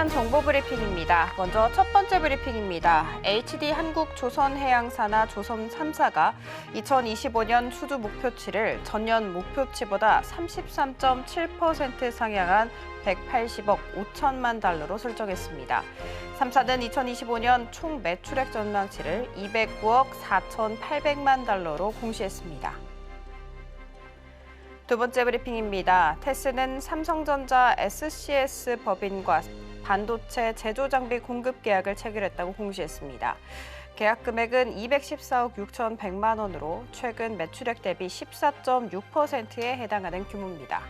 일단 정보 브리핑입니다. 먼저 첫 번째 브리핑입니다. HD 한국조선해양사나 조선 3사가 2025년 수주 목표치를 전년 목표치보다 33.7% 상향한 180억 5천만 달러로 설정했습니다. 3사는 2025년 총 매출액 전망치를 209억 4,800만 달러로 공시했습니다. 두 번째 브리핑입니다. 테스는 삼성전자 SCS 법인과 반도체 제조 장비 공급 계약을 체결했다고 공시했습니다. 계약 금액은 214억 6,100만 원으로 최근 매출액 대비 14.6%에 해당하는 규모입니다.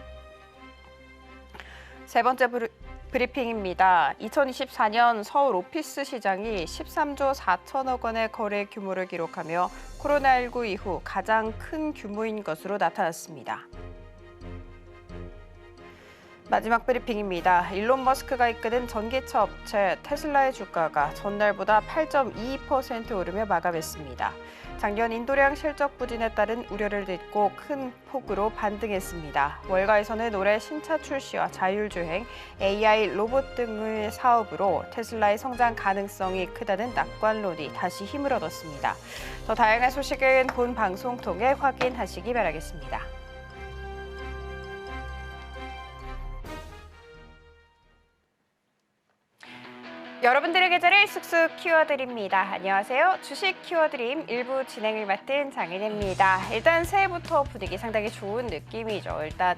세 번째 브리핑입니다. 2024년 서울 오피스 시장이 13조 4천억 원의 거래 규모를 기록하며 코로나19 이후 가장 큰 규모인 것으로 나타났습니다. 마지막 브리핑입니다. 일론 머스크가 이끄는 전기차 업체 테슬라의 주가가 전날보다 8.22% 오르며 마감했습니다. 작년 인도량 실적 부진에 따른 우려를 딛고 큰 폭으로 반등했습니다. 월가에서는 올해 신차 출시와 자율주행, AI, 로봇 등의 사업으로 테슬라의 성장 가능성이 크다는 낙관론이 다시 힘을 얻었습니다. 더 다양한 소식은 본 방송 통해 확인하시기 바라겠습니다. 여러분들의 계좌를 쑥쑥 키워드립니다. 안녕하세요. 주식 키워드림 일부 진행을 맡은 장인혜입니다. 일단 새해부터 분위기 상당히 좋은 느낌이죠. 일단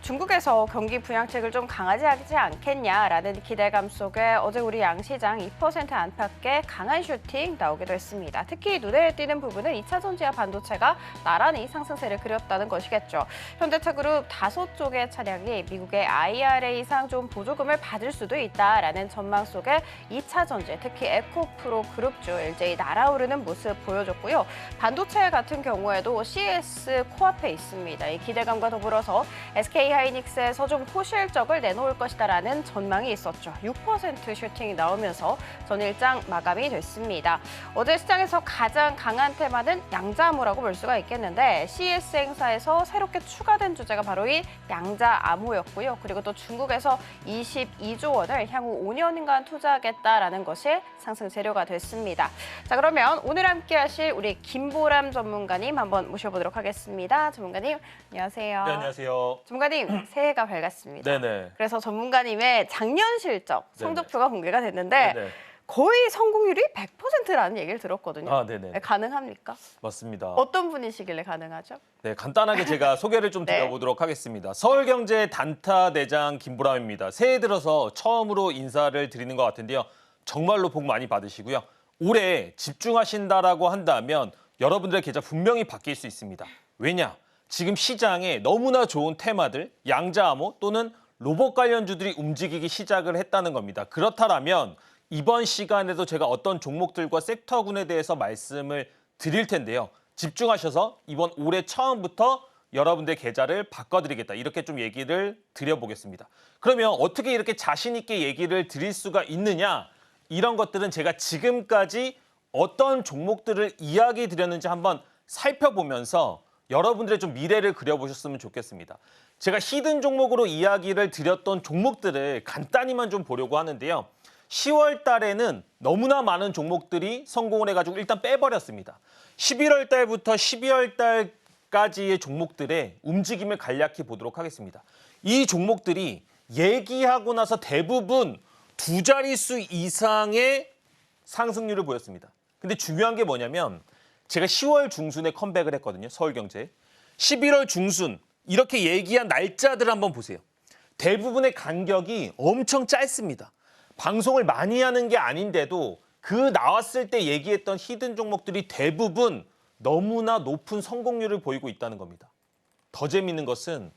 중국에서 경기 부양책을 좀 강하지 하지 않겠냐라는 기대감 속에 어제 우리 양시장 2% 안팎의 강한 슈팅 나오기도 했습니다. 특히 눈에 띄는 부분은 2차 전지와 반도체가 나란히 상승세를 그렸다는 것이겠죠. 현대차그룹 5쪽의 차량이 미국의 IRA상 좀 보조금을 받을 수도 있다라는 전망 속에 2차 전지, 특히 에코프로 그룹주 LG 날아오르는 모습 보여줬고요. 반도체 같은 경우에도 CS 코앞에 있습니다. 이 기대감과 더불어서 SK 하이닉스에서 좀 호실적을 내놓을 것이다라는 전망이 있었죠. 6% 슈팅이 나오면서 전일장 마감이 됐습니다. 어제 시장에서 가장 강한 테마는 양자암호라고 볼 수가 있겠는데 CES 행사에서 새롭게 추가된 주제가 바로 이 양자암호였고요. 그리고 또 중국에서 22조 원을 향후 5년간 투자하겠다라는 것이 상승 재료가 됐습니다. 자, 그러면 오늘 함께 하실 우리 김보람 전문가님 한번 모셔보도록 하겠습니다. 전문가님, 안녕하세요. 네, 안녕하세요. 전문가님, 새해가 밝았습니다. 네네. 그래서 전문가님의 작년 실적 성적표가 공개가 됐는데 네네. 거의 성공률이 100%라는 얘기를 들었거든요. 아, 네네. 가능합니까? 맞습니다. 어떤 분이시길래 가능하죠? 네, 간단하게 제가 소개를 좀 네. 드려보도록 하겠습니다. 서울경제 단타 대장 김보람입니다. 새해 들어서 처음으로 인사를 드리는 것 같은데요. 정말로 복 많이 받으시고요. 올해 집중하신다라고 한다면 여러분들의 계좌 분명히 바뀔 수 있습니다. 왜냐? 지금 시장에 너무나 좋은 테마들, 양자암호 또는 로봇 관련주들이 움직이기 시작을 했다는 겁니다. 그렇다면 이번 시간에도 제가 어떤 종목들과 섹터군에 대해서 말씀을 드릴 텐데요. 집중하셔서 이번 올해 처음부터 여러분들의 계좌를 바꿔드리겠다. 이렇게 좀 얘기를 드려보겠습니다. 그러면 어떻게 이렇게 자신 있게 얘기를 드릴 수가 있느냐? 이런 것들은 제가 지금까지 어떤 종목들을 이야기 드렸는지 한번 살펴보면서 여러분들의 좀 미래를 그려보셨으면 좋겠습니다. 제가 히든 종목으로 이야기를 드렸던 종목들을 간단히만 좀 보려고 하는데요. 10월 달에는 너무나 많은 종목들이 성공을 해가지고 일단 빼버렸습니다. 11월 달부터 12월 달까지의 종목들의 움직임을 간략히 보도록 하겠습니다. 이 종목들이 얘기하고 나서 대부분 두 자릿수 이상의 상승률을 보였습니다. 근데 중요한 게 뭐냐면 제가 10월 중순에 컴백을 했거든요. 서울경제. 11월 중순 이렇게 얘기한 날짜들을 한번 보세요. 대부분의 간격이 엄청 짧습니다. 방송을 많이 하는 게 아닌데도 그 나왔을 때 얘기했던 히든 종목들이 대부분 너무나 높은 성공률을 보이고 있다는 겁니다. 더 재밌는 것은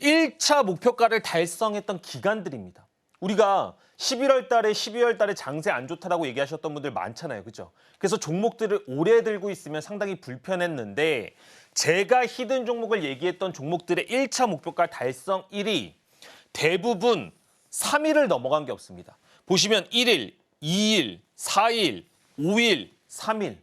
1차 목표가를 달성했던 기간들입니다. 우리가 11월 달에 12월 달에 장세 안 좋다라고 얘기하셨던 분들 많잖아요. 그죠? 그래서 종목들을 오래 들고 있으면 상당히 불편했는데 제가 히든 종목을 얘기했던 종목들의 1차 목표가 달성일이 대부분 3일을 넘어간 게 없습니다. 보시면 1일, 2일, 4일, 5일, 3일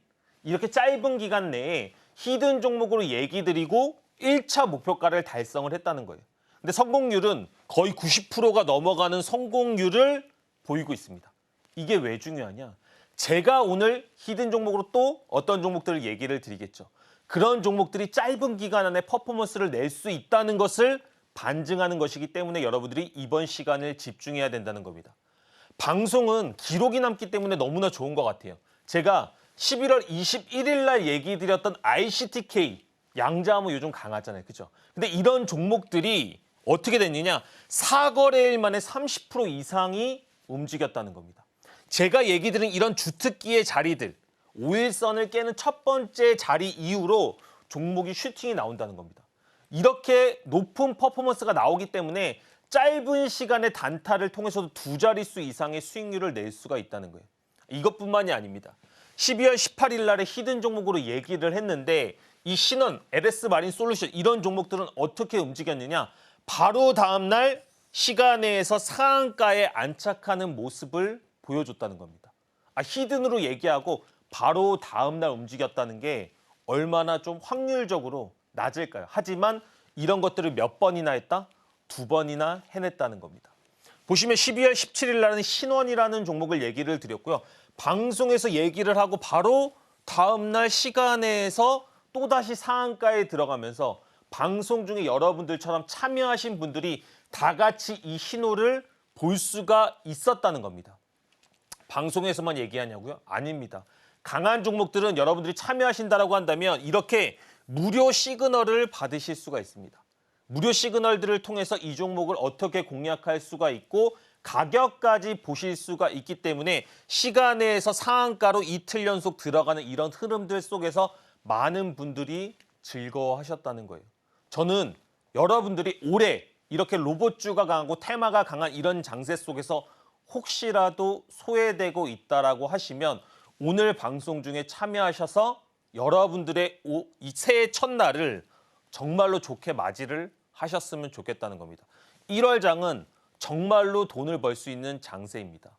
이렇게 짧은 기간 내에 히든 종목으로 얘기 드리고 1차 목표가를 달성을 했다는 거예요. 근데 성공률은 거의 90%가 넘어가는 성공률을 보이고 있습니다. 이게 왜 중요하냐? 제가 오늘 히든 종목으로 또 어떤 종목들을 얘기를 드리겠죠. 그런 종목들이 짧은 기간 안에 퍼포먼스를 낼 수 있다는 것을 반증하는 것이기 때문에 여러분들이 이번 시간을 집중해야 된다는 겁니다. 방송은 기록이 남기 때문에 너무나 좋은 것 같아요. 제가 11월 21일 날 얘기 드렸던 ICTK, 양자암호 요즘 강하잖아요. 그죠? 근데 이런 종목들이 어떻게 됐느냐? 4거래일 만에 30% 이상이 움직였다는 겁니다. 제가 얘기 드린 이런 주특기의 자리들, 5일선을 깨는 첫 번째 자리 이후로 종목이 슈팅이 나온다는 겁니다. 이렇게 높은 퍼포먼스가 나오기 때문에 짧은 시간의 단타를 통해서도 두 자릿수 이상의 수익률을 낼 수가 있다는 거예요. 이것뿐만이 아닙니다. 12월 18일 날에 히든 종목으로 얘기를 했는데 이 신원, LS 마린 솔루션 이런 종목들은 어떻게 움직였느냐? 바로 다음 날 시간에서 상한가에 안착하는 모습을 보여줬다는 겁니다. 히든으로 얘기하고 바로 다음 날 움직였다는 게 얼마나 좀 확률적으로 낮을까요? 하지만 이런 것들을 몇 번이나 했다? 2번이나 해냈다는 겁니다. 보시면 12월 17일 날은 신원이라는 종목을 얘기를 드렸고요. 방송에서 얘기를 하고 바로 다음 날 시간에서 또다시 상한가에 들어가면서 방송 중에 여러분들처럼 참여하신 분들이 다 같이 이 신호를 볼 수가 있었다는 겁니다. 방송에서만 얘기하냐고요? 아닙니다. 강한 종목들은 여러분들이 참여하신다라고 한다면 이렇게 무료 시그널을 받으실 수가 있습니다. 무료 시그널들을 통해서 이 종목을 어떻게 공략할 수가 있고 가격까지 보실 수가 있기 때문에 시간에서 상한가로 이틀 연속 들어가는 이런 흐름들 속에서 많은 분들이 즐거워하셨다는 거예요. 저는 여러분들이 올해 이렇게 로봇주가 강하고 테마가 강한 이런 장세 속에서 혹시라도 소외되고 있다라고 하시면 오늘 방송 중에 참여하셔서 여러분들의 이 새해 첫날을 정말로 좋게 맞이를 하셨으면 좋겠다는 겁니다. 1월장은 정말로 돈을 벌 수 있는 장세입니다.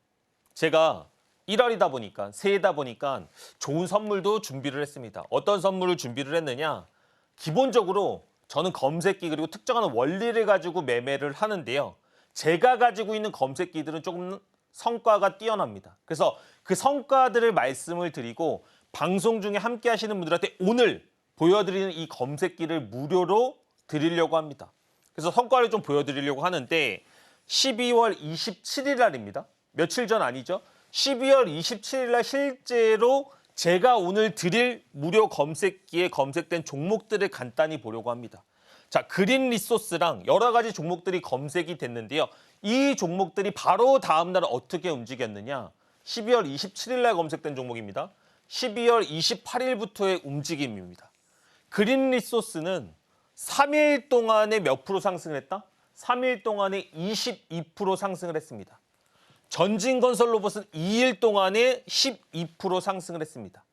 제가 1월이다 보니까 새해다 보니까 좋은 선물도 준비를 했습니다. 어떤 선물을 준비를 했느냐? 기본적으로 저는 검색기 그리고 특정한 원리를 가지고 매매를 하는데요. 제가 가지고 있는 검색기들은 조금 성과가 뛰어납니다. 그래서 그 성과들을 말씀을 드리고 방송 중에 함께 하시는 분들한테 오늘 보여드리는 이 검색기를 무료로 드리려고 합니다. 그래서 성과를 좀 보여드리려고 하는데 12월 27일 날입니다. 며칠 전 아니죠? 12월 27일 날 실제로 제가 오늘 드릴 무료 검색기에 검색된 종목들을 간단히 보려고 합니다. 자, 그린 리소스랑 여러 가지 종목들이 검색이 됐는데요. 이 종목들이 바로 다음 날 어떻게 움직였느냐? 12월 27일 날 검색된 종목입니다. 12월 28일부터의 움직임입니다. 그린 리소스는 3일 동안에 몇 프로 상승을 했다? 3일 동안에 22% 상승을 했습니다. 전진건설 로봇은 2일 동안에 12% 상승을 했습니다.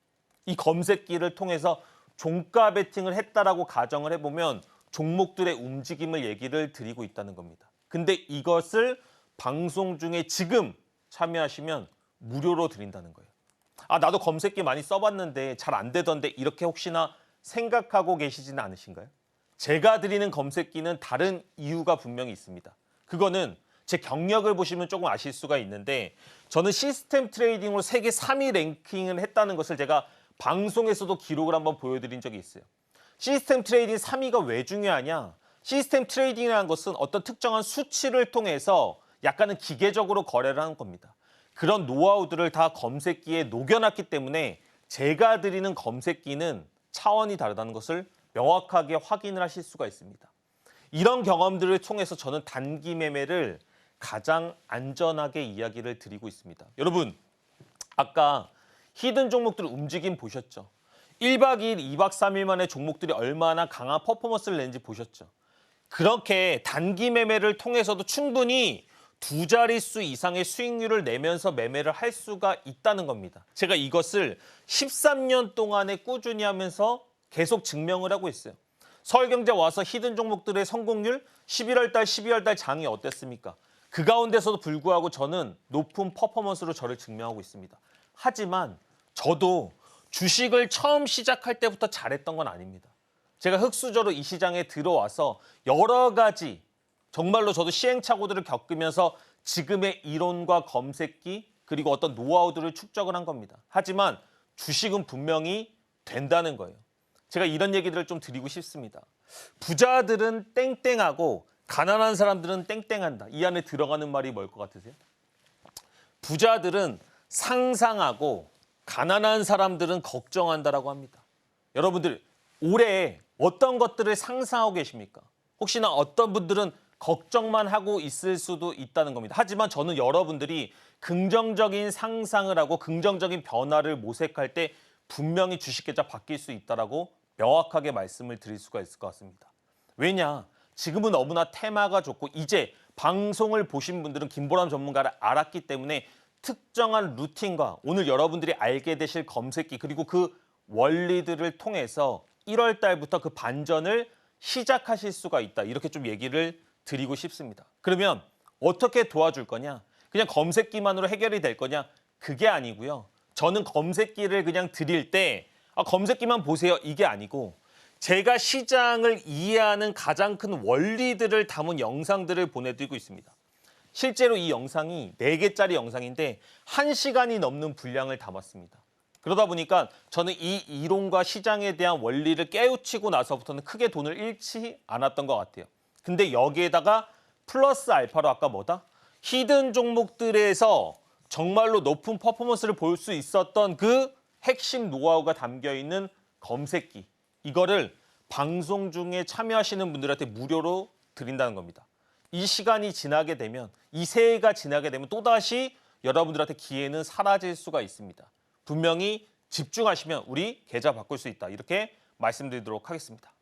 이 검색기를 통해서 종가 베팅을 했다라고 가정을 해보면 종목들의 움직임을 얘기를 드리고 있다는 겁니다. 근데 이것을 방송 중에 지금 참여하시면 무료로 드린다는 거예요. 나도 검색기 많이 써봤는데 잘 안 되던데 이렇게 혹시나 생각하고 계시지는 않으신가요? 제가 드리는 검색기는 다른 이유가 분명히 있습니다. 그거는 제 경력을 보시면 조금 아실 수가 있는데 저는 시스템 트레이딩으로 세계 3위 랭킹을 했다는 것을 제가 방송에서도 기록을 한번 보여드린 적이 있어요. 시스템 트레이딩 3위가 왜 중요하냐? 시스템 트레이딩이라는 것은 어떤 특정한 수치를 통해서 약간은 기계적으로 거래를 하는 겁니다. 그런 노하우들을 다 검색기에 녹여놨기 때문에 제가 드리는 검색기는 차원이 다르다는 것을 명확하게 확인을 하실 수가 있습니다. 이런 경험들을 통해서 저는 단기 매매를 가장 안전하게 이야기를 드리고 있습니다. 여러분, 아까 히든 종목들 움직임 보셨죠? 1박 2일, 2박 3일 만에 종목들이 얼마나 강한 퍼포먼스를 낸지 보셨죠? 그렇게 단기 매매를 통해서도 충분히 두 자릿수 이상의 수익률을 내면서 매매를 할 수가 있다는 겁니다. 제가 이것을 13년 동안에 꾸준히 하면서 계속 증명을 하고 있어요. 서울경제 와서 히든 종목들의 성공률 11월 달, 12월 달 장이 어땠습니까? 그 가운데서도 불구하고 저는 높은 퍼포먼스로 저를 증명하고 있습니다. 하지만 저도 주식을 처음 시작할 때부터 잘했던 건 아닙니다. 제가 흑수저로 이 시장에 들어와서 여러 가지 정말로 저도 시행착오들을 겪으면서 지금의 이론과 검색기 그리고 어떤 노하우들을 축적을 한 겁니다. 하지만 주식은 분명히 된다는 거예요. 제가 이런 얘기들을 좀 드리고 싶습니다. 부자들은 땡땡하고 가난한 사람들은 땡땡한다. 이 안에 들어가는 말이 뭘 것 같으세요? 부자들은 상상하고 가난한 사람들은 걱정한다라고 합니다. 여러분들 올해 어떤 것들을 상상하고 계십니까? 혹시나 어떤 분들은 걱정만 하고 있을 수도 있다는 겁니다. 하지만 저는 여러분들이 긍정적인 상상을 하고 긍정적인 변화를 모색할 때 분명히 주식 계좌 바뀔 수 있다라고 명확하게 말씀을 드릴 수가 있을 것 같습니다. 왜냐? 지금은 너무나 테마가 좋고 이제 방송을 보신 분들은 김보람 전문가를 알았기 때문에 특정한 루틴과 오늘 여러분들이 알게 되실 검색기 그리고 그 원리들을 통해서 1월 달부터 그 반전을 시작하실 수가 있다. 이렇게 좀 얘기를 드리고 싶습니다. 그러면 어떻게 도와줄 거냐? 그냥 검색기만으로 해결이 될 거냐? 그게 아니고요. 저는 검색기를 그냥 드릴 때 검색기만 보세요. 이게 아니고 제가 시장을 이해하는 가장 큰 원리들을 담은 영상들을 보내드리고 있습니다. 실제로 이 영상이 4개짜리 영상인데 1시간이 넘는 분량을 담았습니다. 그러다 보니까 저는 이 이론과 시장에 대한 원리를 깨우치고 나서부터는 크게 돈을 잃지 않았던 것 같아요. 근데 여기에다가 플러스 알파로 아까 뭐다? 히든 종목들에서 정말로 높은 퍼포먼스를 볼 수 있었던 그 핵심 노하우가 담겨있는 검색기. 이거를 방송 중에 참여하시는 분들한테 무료로 드린다는 겁니다. 이 시간이 지나게 되면, 이 새해가 지나게 되면 또다시 여러분들한테 기회는 사라질 수가 있습니다. 분명히 집중하시면 우리 계좌 바꿀 수 있다. 이렇게 말씀드리도록 하겠습니다.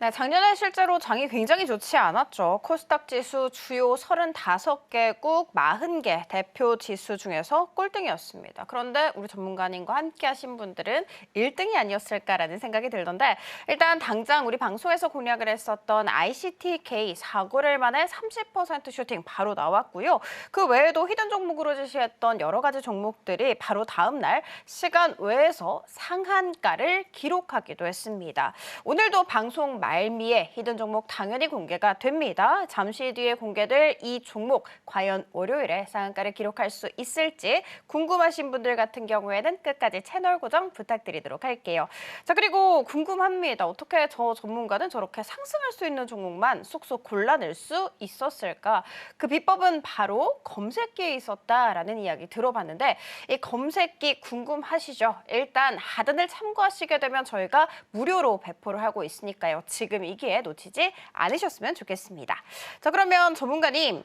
네, 작년에 실제로 장이 굉장히 좋지 않았죠. 코스닥 지수 주요 35개국 40개 대표 지수 중에서 꼴등이었습니다. 그런데 우리 전문가님과 함께 하신 분들은 1등이 아니었을까라는 생각이 들던데 일단 당장 우리 방송에서 공략을 했었던 ICTK 4거래일 만에 30% 슈팅 바로 나왔고요. 그 외에도 히든 종목으로 제시했던 여러 가지 종목들이 바로 다음 날 시간 외에서 상한가를 기록하기도 했습니다. 오늘도 방송 말미에 히든 종목 당연히 공개가 됩니다. 잠시 뒤에 공개될 이 종목 과연 월요일에 상한가를 기록할 수 있을지 궁금하신 분들 같은 경우에는 끝까지 채널 고정 부탁드리도록 할게요. 자, 그리고 궁금합니다. 어떻게 저 전문가는 저렇게 상승할 수 있는 종목만 쏙쏙 골라낼 수 있었을까? 그 비법은 바로 검색기에 있었다라는 이야기 들어봤는데 이 검색기 궁금하시죠? 일단 하단을 참고하시게 되면 저희가 무료로 배포를 하고 있으니까요. 지금 이 기회 놓치지 않으셨으면 좋겠습니다. 자, 그러면 전문가님,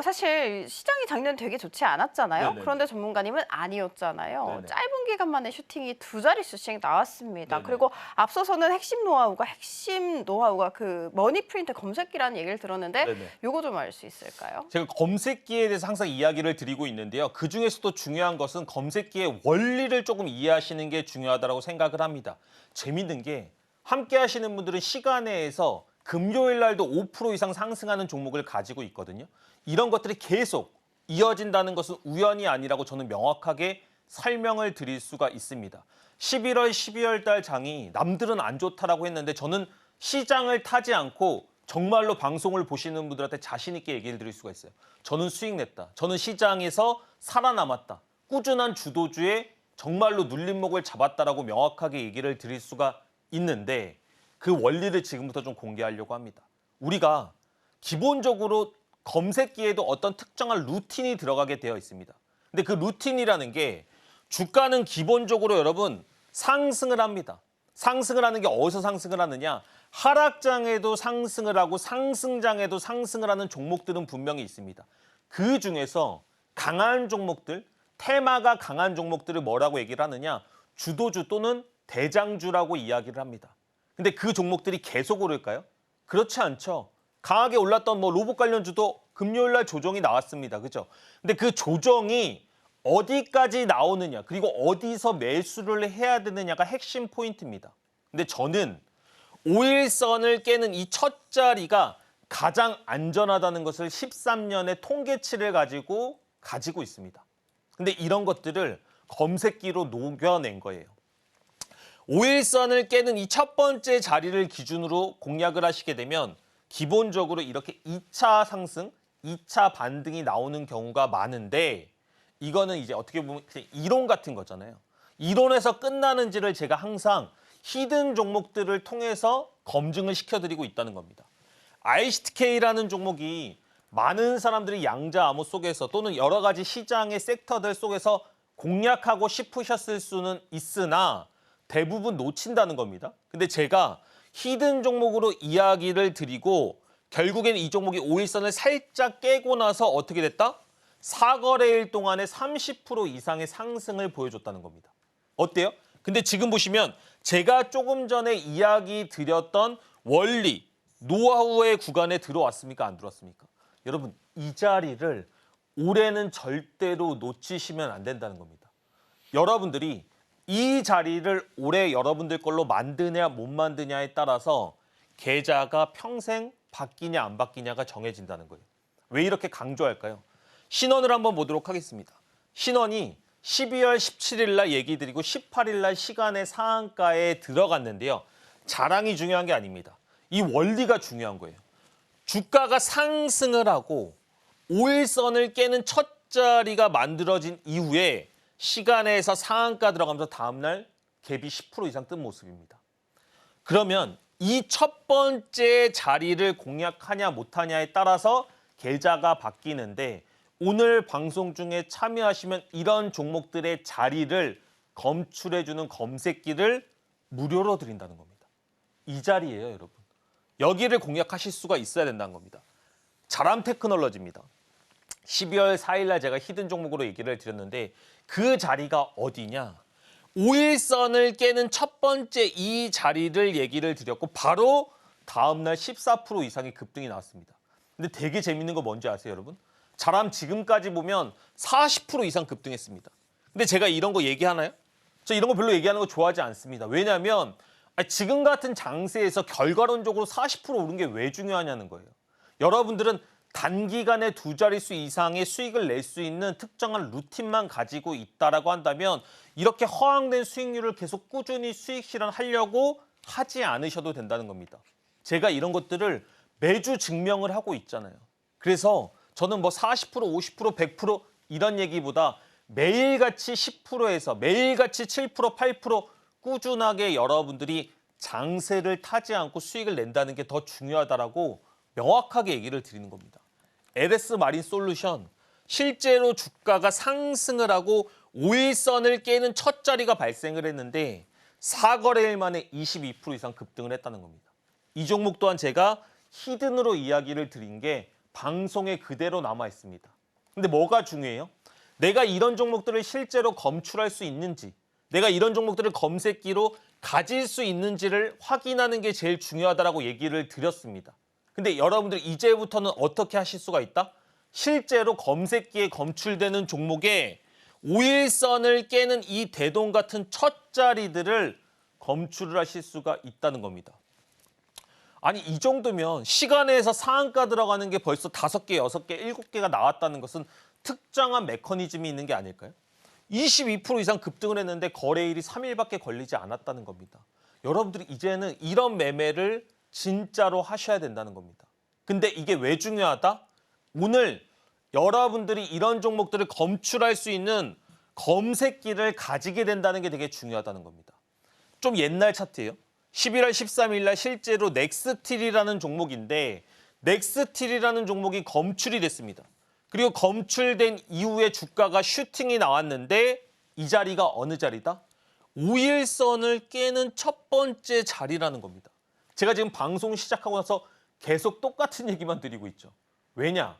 사실 시장이 작년 되게 좋지 않았잖아요. 네네네. 그런데 전문가님은 아니었잖아요. 네네. 짧은 기간 만에 슈팅이 2자릿수씩 나왔습니다. 네네. 그리고 앞서서는 핵심 노하우가 그 머니프린트 검색기라는 얘기를 들었는데 네네. 요거 좀 알 수 있을까요? 제가 검색기에 대해서 항상 이야기를 드리고 있는데요. 그중에서도 중요한 것은 검색기의 원리를 조금 이해하시는 게 중요하다고 생각을 합니다. 재밌는 게 함께 하시는 분들은 시간에서 금요일 날도 5% 이상 상승하는 종목을 가지고 있거든요. 이런 것들이 계속 이어진다는 것은 우연이 아니라고 저는 명확하게 설명을 드릴 수가 있습니다. 11월, 12월 달 장이 남들은 안 좋다라고 했는데 저는 시장을 타지 않고 정말로 방송을 보시는 분들한테 자신 있게 얘기를 드릴 수가 있어요. 저는 수익 냈다. 저는 시장에서 살아남았다. 꾸준한 주도주에 정말로 눌림목을 잡았다라고 명확하게 얘기를 드릴 수가 있는데 그 원리를 지금부터 좀 공개하려고 합니다. 우리가 기본적으로 검색기에도 어떤 특정한 루틴이 들어가게 되어 있습니다. 근데 그 루틴이라는 게 주가는 기본적으로 여러분 상승을 합니다. 상승을 하는 게 어디서 상승을 하느냐? 하락장에도 상승을 하고 상승장에도 상승을 하는 종목들은 분명히 있습니다. 그 중에서 강한 종목들, 테마가 강한 종목들을 뭐라고 얘기를 하느냐? 주도주 또는 대장주라고 이야기를 합니다. 근데 그 종목들이 계속 오를까요? 그렇지 않죠. 강하게 올랐던 로봇 관련주도 금요일 날 조정이 나왔습니다. 그죠? 근데 그 조정이 어디까지 나오느냐, 그리고 어디서 매수를 해야 되느냐가 핵심 포인트입니다. 근데 저는 5일선을 깨는 이 첫 자리가 가장 안전하다는 것을 13년의 통계치를 가지고 있습니다. 근데 이런 것들을 검색기로 녹여낸 거예요. 5일선을 깨는 이 첫 번째 자리를 기준으로 공략을 하시게 되면 기본적으로 이렇게 2차 상승, 2차 반등이 나오는 경우가 많은데 이거는 이제 어떻게 보면 그냥 이론 같은 거잖아요. 이론에서 끝나는지를 제가 항상 히든 종목들을 통해서 검증을 시켜드리고 있다는 겁니다. ICTK라는 종목이 많은 사람들이 양자 암호 속에서 또는 여러 가지 시장의 섹터들 속에서 공략하고 싶으셨을 수는 있으나 대부분 놓친다는 겁니다. 근데 제가 히든 종목으로 이야기를 드리고 결국에는 이 종목이 5일선을 살짝 깨고 나서 어떻게 됐다? 4거래일 동안에 30% 이상의 상승을 보여줬다는 겁니다. 어때요? 근데 지금 보시면 제가 조금 전에 이야기 드렸던 원리, 노하우의 구간에 들어왔습니까? 안 들어왔습니까? 여러분, 이 자리를 올해는 절대로 놓치시면 안 된다는 겁니다. 여러분들이 이 자리를 올해 여러분들 걸로 만드냐 못 만드냐에 따라서 계좌가 평생 바뀌냐 안 바뀌냐가 정해진다는 거예요. 왜 이렇게 강조할까요? 신원을 한번 보도록 하겠습니다. 신원이 12월 17일 날 얘기 드리고 18일 날 시간의 상한가에 들어갔는데요. 자랑이 중요한 게 아닙니다. 이 원리가 중요한 거예요. 주가가 상승을 하고 5일선을 깨는 첫 자리가 만들어진 이후에 시간에서 상한가 들어가면서 다음날 갭이 10% 이상 뜬 모습입니다. 그러면 이 첫 번째 자리를 공략하냐 못하냐에 따라서 계좌가 바뀌는데 오늘 방송 중에 참여하시면 이런 종목들의 자리를 검출해주는 검색기를 무료로 드린다는 겁니다. 이 자리예요, 여러분. 여기를 공략하실 수가 있어야 된다는 겁니다. 자람 테크놀로지입니다. 12월 4일 날 제가 히든 종목으로 얘기를 드렸는데 그 자리가 어디냐? 5일선을 깨는 첫 번째 이 자리를 얘기를 드렸고 바로 다음날 14% 이상의 급등이 나왔습니다. 근데 되게 재밌는 거 뭔지 아세요, 여러분? 자람 지금까지 보면 40% 이상 급등했습니다. 근데 제가 이런 거 얘기하나요? 저 이런 거 별로 얘기하는 거 좋아하지 않습니다. 왜냐하면 지금 같은 장세에서 결과론적으로 40% 오른 게 왜 중요하냐는 거예요. 여러분들은 단기간에 두 자릿수 이상의 수익을 낼 수 있는 특정한 루틴만 가지고 있다라고 한다면 이렇게 허황된 수익률을 계속 꾸준히 수익 실현하려고 하지 않으셔도 된다는 겁니다. 제가 이런 것들을 매주 증명을 하고 있잖아요. 그래서 저는 뭐 40%, 50%, 100% 이런 얘기보다 매일같이 10%에서 매일같이 7%, 8% 꾸준하게 여러분들이 장세를 타지 않고 수익을 낸다는 게 더 중요하다라고 명확하게 얘기를 드리는 겁니다. LS 마린 솔루션 실제로 주가가 상승을 하고 5일선을 깨는 첫 자리가 발생을 했는데 4거래일 만에 22% 이상 급등을 했다는 겁니다. 이 종목 또한 제가 히든으로 이야기를 드린 게 방송에 그대로 남아 있습니다. 근데 뭐가 중요해요? 내가 이런 종목들을 실제로 검출할 수 있는지, 내가 이런 종목들을 검색기로 가질 수 있는지를 확인하는 게 제일 중요하다라고 얘기를 드렸습니다. 근데 여러분들 이제부터는 어떻게 하실 수가 있다? 실제로 검색기에 검출되는 종목에 5일선을 깨는 이 대동 같은 첫 자리들을 검출을 하실 수가 있다는 겁니다. 아니 이 정도면 시간에서 상한가 들어가는 게 벌써 5개, 6개, 7개가 나왔다는 것은 특정한 메커니즘이 있는 게 아닐까요? 22% 이상 급등을 했는데 거래일이 3일밖에 걸리지 않았다는 겁니다. 여러분들이 이제는 이런 매매를 진짜로 하셔야 된다는 겁니다. 근데 이게 왜 중요하다? 오늘 여러분들이 이런 종목들을 검출할 수 있는 검색기를 가지게 된다는 게 되게 중요하다는 겁니다. 좀 옛날 차트예요. 11월 13일 날 실제로 넥스틸이라는 종목인데 넥스틸이라는 종목이 검출이 됐습니다. 그리고 검출된 이후에 주가가 슈팅이 나왔는데 이 자리가 어느 자리다? 5일선을 깨는 첫 번째 자리라는 겁니다. 제가 지금 방송 시작하고 나서 계속 똑같은 얘기만 드리고 있죠. 왜냐?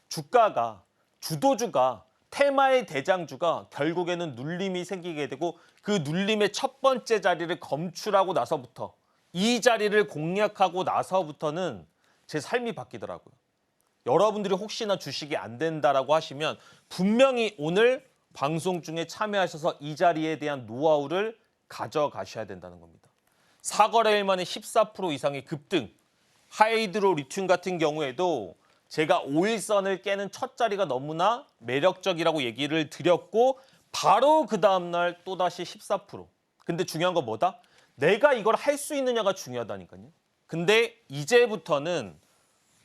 주가가, 주도주가, 테마의 대장주가 결국에는 눌림이 생기게 되고 그 눌림의 첫 번째 자리를 검출하고 나서부터 이 자리를 공략하고 나서부터는 제 삶이 바뀌더라고요. 여러분들이 혹시나 주식이 안 된다라고 하시면 분명히 오늘 방송 중에 참여하셔서 이 자리에 대한 노하우를 가져가셔야 된다는 겁니다. 4거래일 만에 14% 이상의 급등, 하이드로 리튬 같은 경우에도 제가 5일선을 깨는 첫 자리가 너무나 매력적이라고 얘기를 드렸고 바로 그 다음날 또다시 14%. 근데 중요한 건 뭐다? 내가 이걸 할 수 있느냐가 중요하다니까요. 근데 이제부터는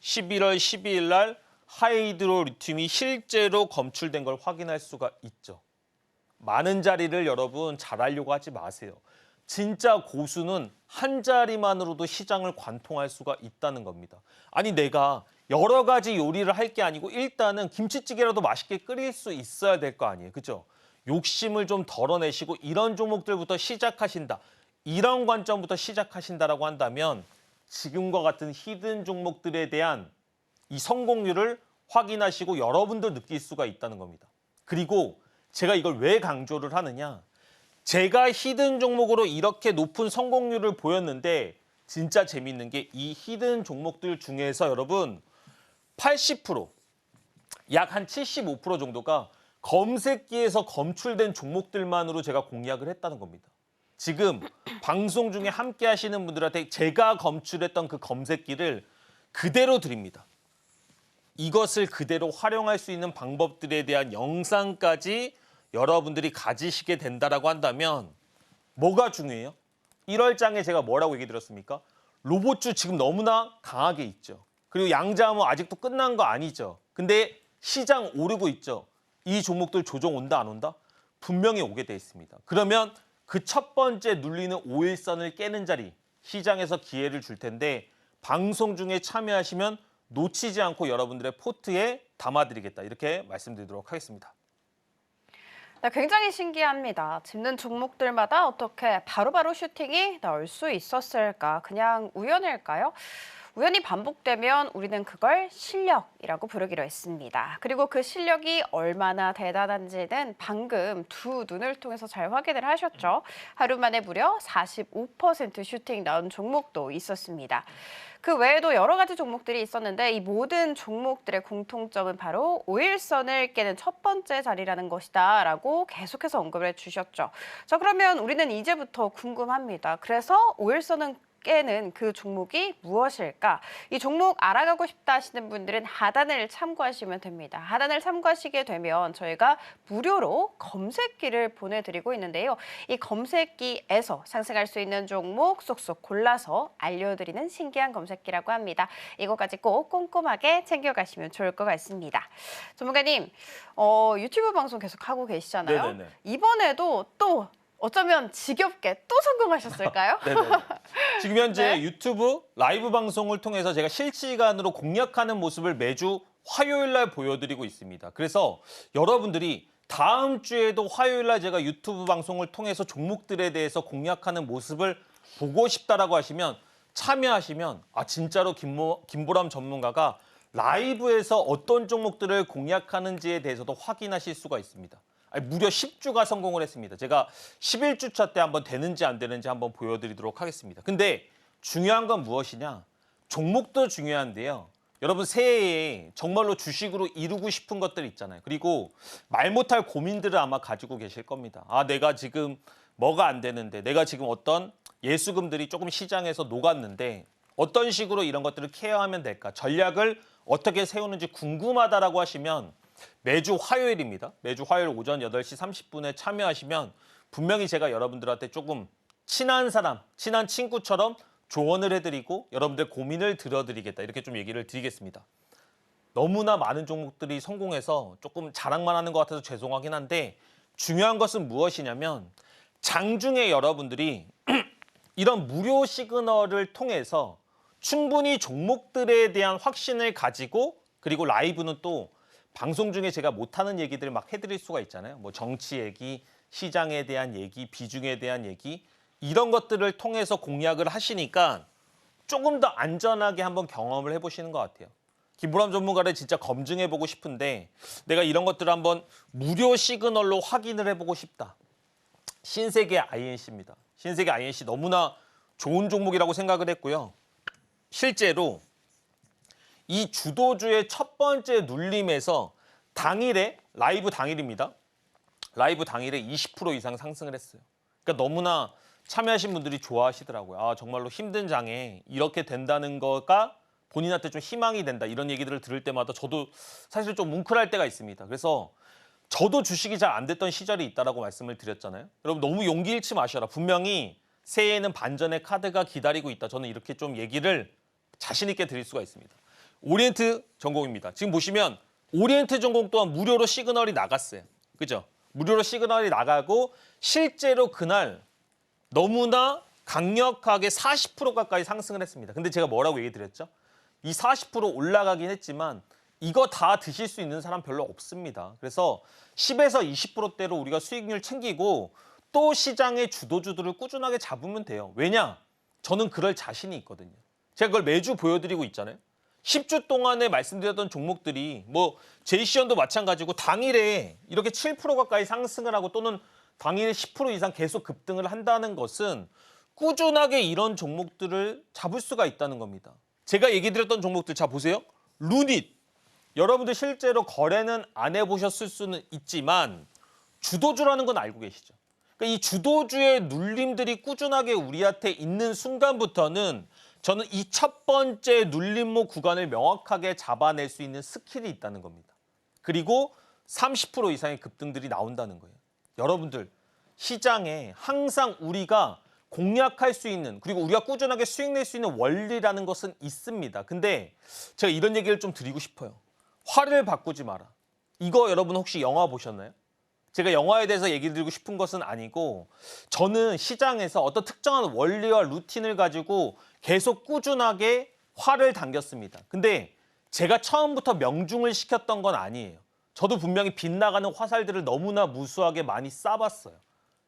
11월 12일 날 하이드로리튬이 실제로 검출된 걸 확인할 수가 있죠. 많은 자리를 여러분 잘하려고 하지 마세요. 진짜 고수는 한 자리만으로도 시장을 관통할 수가 있다는 겁니다. 아니 내가 여러 가지 요리를 할 게 아니고 일단은 김치찌개라도 맛있게 끓일 수 있어야 될 거 아니에요. 그죠? 욕심을 좀 덜어내시고 이런 종목들부터 시작하신다. 이런 관점부터 시작하신다라고 한다면 지금과 같은 히든 종목들에 대한 이 성공률을 확인하시고 여러분도 느낄 수가 있다는 겁니다. 그리고 제가 이걸 왜 강조를 하느냐? 제가 히든 종목으로 이렇게 높은 성공률을 보였는데 진짜 재밌는 게 이 히든 종목들 중에서 여러분 80%, 약 한 75% 정도가 검색기에서 검출된 종목들만으로 제가 공략을 했다는 겁니다. 지금 방송 중에 함께 하시는 분들한테 제가 검출했던 그 검색기를 그대로 드립니다. 이것을 그대로 활용할 수 있는 방법들에 대한 영상까지 여러분들이 가지시게 된다라고 한다면 뭐가 중요해요? 1월장에 제가 뭐라고 얘기 드렸습니까? 로봇주 지금 너무나 강하게 있죠. 그리고 양자암은 아직도 끝난 거 아니죠. 근데 시장 오르고 있죠. 이 종목들 조정 온다 안 온다? 분명히 오게 돼 있습니다. 그러면 그 첫 번째 눌리는 5일선을 깨는 자리 시장에서 기회를 줄 텐데 방송 중에 참여하시면 놓치지 않고 여러분들의 포트에 담아드리겠다. 이렇게 말씀드리도록 하겠습니다. 네, 굉장히 신기합니다. 짚는 종목들마다 어떻게 바로바로 슈팅이 나올 수 있었을까? 그냥 우연일까요? 우연히 반복되면 우리는 그걸 실력이라고 부르기로 했습니다. 그리고 그 실력이 얼마나 대단한지는 방금 두 눈을 통해서 잘 확인을 하셨죠. 하루 만에 무려 45% 슈팅 나온 종목도 있었습니다. 그 외에도 여러 가지 종목들이 있었는데 이 모든 종목들의 공통점은 바로 5일선을 깨는 첫 번째 자리라는 것이다 라고 계속해서 언급을 해주셨죠. 자, 그러면 우리는 이제부터 궁금합니다. 그래서 5일선은 깨는 그 종목이 무엇일까? 이 종목 알아가고 싶다 하시는 분들은 하단을 참고하시면 됩니다. 하단을 참고하시게 되면 저희가 무료로 검색기를 보내드리고 있는데요. 이 검색기에서 상승할 수 있는 종목 쏙쏙 골라서 알려드리는 신기한 검색기라고 합니다. 이거까지 꼭 꼼꼼하게 챙겨가시면 좋을 것 같습니다. 전문가님, 유튜브 방송 계속 하고 계시잖아요. 네네네. 이번에도 또 어쩌면 지겹게 또 성공하셨을까요? 네네. 지금 현재 네. 유튜브 라이브 방송을 통해서 제가 실시간으로 공략하는 모습을 매주 화요일 날 보여드리고 있습니다. 그래서 여러분들이 다음 주에도 화요일 날 제가 유튜브 방송을 통해서 종목들에 대해서 공략하는 모습을 보고 싶다라고 하시면 참여하시면 진짜로 김보람 전문가가 라이브에서 어떤 종목들을 공략하는지에 대해서도 확인하실 수가 있습니다. 무려 10주가 성공을 했습니다. 제가 11주차 때 한번 되는지 안 되는지 한번 보여드리도록 하겠습니다. 근데 중요한 건 무엇이냐? 종목도 중요한데요. 여러분 새해에 정말로 주식으로 이루고 싶은 것들 있잖아요. 그리고 말 못할 고민들을 아마 가지고 계실 겁니다. 내가 지금 뭐가 안 되는데, 내가 지금 어떤 예수금들이 조금 시장에서 녹았는데 어떤 식으로 이런 것들을 케어하면 될까? 전략을 어떻게 세우는지 궁금하다라고 하시면 매주 화요일입니다. 매주 화요일 오전 8시 30분에 참여하시면 분명히 제가 여러분들한테 조금 친한 사람, 친한 친구처럼 조언을 해드리고 여러분들 고민을 들어드리겠다. 이렇게 좀 얘기를 드리겠습니다. 너무나 많은 종목들이 성공해서 조금 자랑만 하는 것 같아서 죄송하긴 한데 중요한 것은 무엇이냐면 장중에 여러분들이 이런 무료 시그널을 통해서 충분히 종목들에 대한 확신을 가지고 그리고 라이브는 또 방송 중에 제가 못하는 얘기들을 막 해드릴 수가 있잖아요. 뭐 정치 얘기, 시장에 대한 얘기, 비중에 대한 얘기 이런 것들을 통해서 공략을 하시니까 조금 더 안전하게 한번 경험을 해보시는 것 같아요. 김보람 전문가를 진짜 검증해보고 싶은데 내가 이런 것들을 한번 무료 시그널로 확인을 해보고 싶다. 신세계 INC입니다. 신세계 INC 너무나 좋은 종목이라고 생각을 했고요. 실제로 이 주도주의 첫 번째 눌림에서 당일에 라이브 당일입니다. 라이브 당일에 20% 이상 상승을 했어요. 그러니까 너무나 참여하신 분들이 좋아하시더라고요. 정말로 힘든 장에 이렇게 된다는 거가 본인한테 좀 희망이 된다. 이런 얘기들을 들을 때마다 저도 사실 좀 뭉클할 때가 있습니다. 그래서 저도 주식이 잘 안 됐던 시절이 있다라고 말씀을 드렸잖아요. 여러분 너무 용기 잃지 마셔라. 분명히 새해에는 반전의 카드가 기다리고 있다. 저는 이렇게 좀 얘기를 자신 있게 드릴 수가 있습니다. 오리엔트 전공입니다. 지금 보시면 오리엔트 전공 또한 무료로 시그널이 나갔어요. 그죠? 무료로 시그널이 나가고 실제로 그날 너무나 강력하게 40% 가까이 상승을 했습니다. 근데 제가 뭐라고 얘기 드렸죠? 이 40% 올라가긴 했지만 이거 다 드실 수 있는 사람 별로 없습니다. 그래서 10에서 20%대로 우리가 수익률 챙기고 또 시장의 주도주들을 꾸준하게 잡으면 돼요. 왜냐? 저는 그럴 자신이 있거든요. 제가 그걸 매주 보여드리고 있잖아요. 10주 동안에 말씀드렸던 종목들이 뭐 제이시언도 마찬가지고 당일에 이렇게 7% 가까이 상승을 하고 또는 당일에 10% 이상 계속 급등을 한다는 것은 꾸준하게 이런 종목들을 잡을 수가 있다는 겁니다. 제가 얘기 드렸던 종목들 자 보세요. 루닛. 여러분들 실제로 거래는 안 해보셨을 수는 있지만 주도주라는 건 알고 계시죠. 그러니까 이 주도주의 눌림들이 꾸준하게 우리한테 있는 순간부터는 저는 이 첫 번째 눌림목 구간을 명확하게 잡아낼 수 있는 스킬이 있다는 겁니다. 그리고 30% 이상의 급등들이 나온다는 거예요. 여러분들 시장에 항상 우리가 공략할 수 있는 그리고 우리가 꾸준하게 수익 낼 수 있는 원리라는 것은 있습니다. 근데 제가 이런 얘기를 좀 드리고 싶어요. 화를 바꾸지 마라. 이거 여러분 혹시 영화 보셨나요? 제가 영화에 대해서 얘기 드리고 싶은 것은 아니고 저는 시장에서 어떤 특정한 원리와 루틴을 가지고 계속 꾸준하게 화를 당겼습니다. 근데 제가 처음부터 명중을 시켰던 건 아니에요. 저도 분명히 빗나가는 화살들을 너무나 무수하게 많이 쏴봤어요.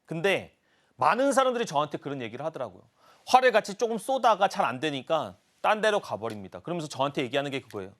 근데 많은 사람들이 저한테 그런 얘기를 하더라고요. 화를 같이 조금 쏘다가 잘 안 되니까 딴 데로 가버립니다. 그러면서 저한테 얘기하는 게 그거예요.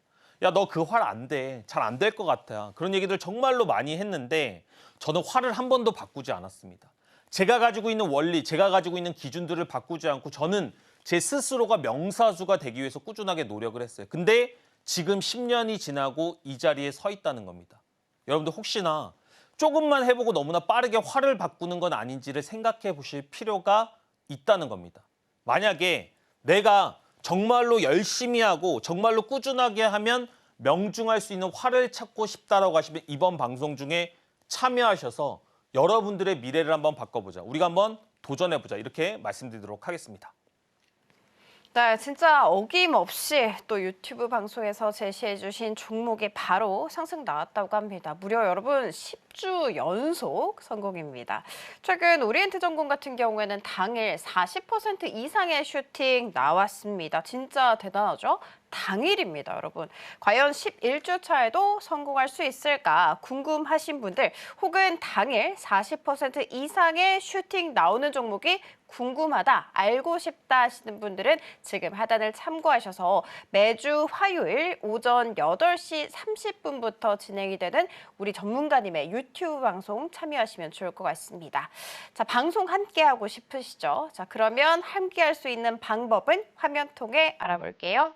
야, 너 그 활 안 돼. 잘 안 될 것 같아. 그런 얘기들 정말로 많이 했는데 저는 화를 한 번도 바꾸지 않았습니다. 제가 가지고 있는 원리, 제가 가지고 있는 기준들을 바꾸지 않고 저는 제 스스로가 명사수가 되기 위해서 꾸준하게 노력을 했어요. 근데 지금 10년이 지나고 이 자리에 서 있다는 겁니다. 여러분들 혹시나 조금만 해보고 너무나 빠르게 화를 바꾸는 건 아닌지를 생각해 보실 필요가 있다는 겁니다. 만약에 내가 정말로 열심히 하고 정말로 꾸준하게 하면 명중할 수 있는 화를 찾고 싶다라고 하시면 이번 방송 중에 참여하셔서 여러분들의 미래를 한번 바꿔보자. 우리가 한번 도전해보자. 이렇게 말씀드리도록 하겠습니다. 네, 진짜 어김없이 또 유튜브 방송에서 제시해주신 종목이 바로 상승 나왔다고 합니다. 무려 여러분 10주 연속 성공입니다. 최근 오리엔트 전공 같은 경우에는 당일 40% 이상의 슈팅 나왔습니다. 진짜 대단하죠? 당일입니다, 여러분. 과연 11주 차에도 성공할 수 있을까 궁금하신 분들 혹은 당일 40% 이상의 슈팅 나오는 종목이 궁금하다, 알고 싶다 하시는 분들은 지금 하단을 참고하셔서 매주 화요일 오전 8시 30분부터 진행이 되는 우리 전문가님의 유튜브 방송 참여하시면 좋을 것 같습니다. 자, 방송 함께하고 싶으시죠? 자, 그러면 함께할 수 있는 방법은 화면 통해 알아볼게요.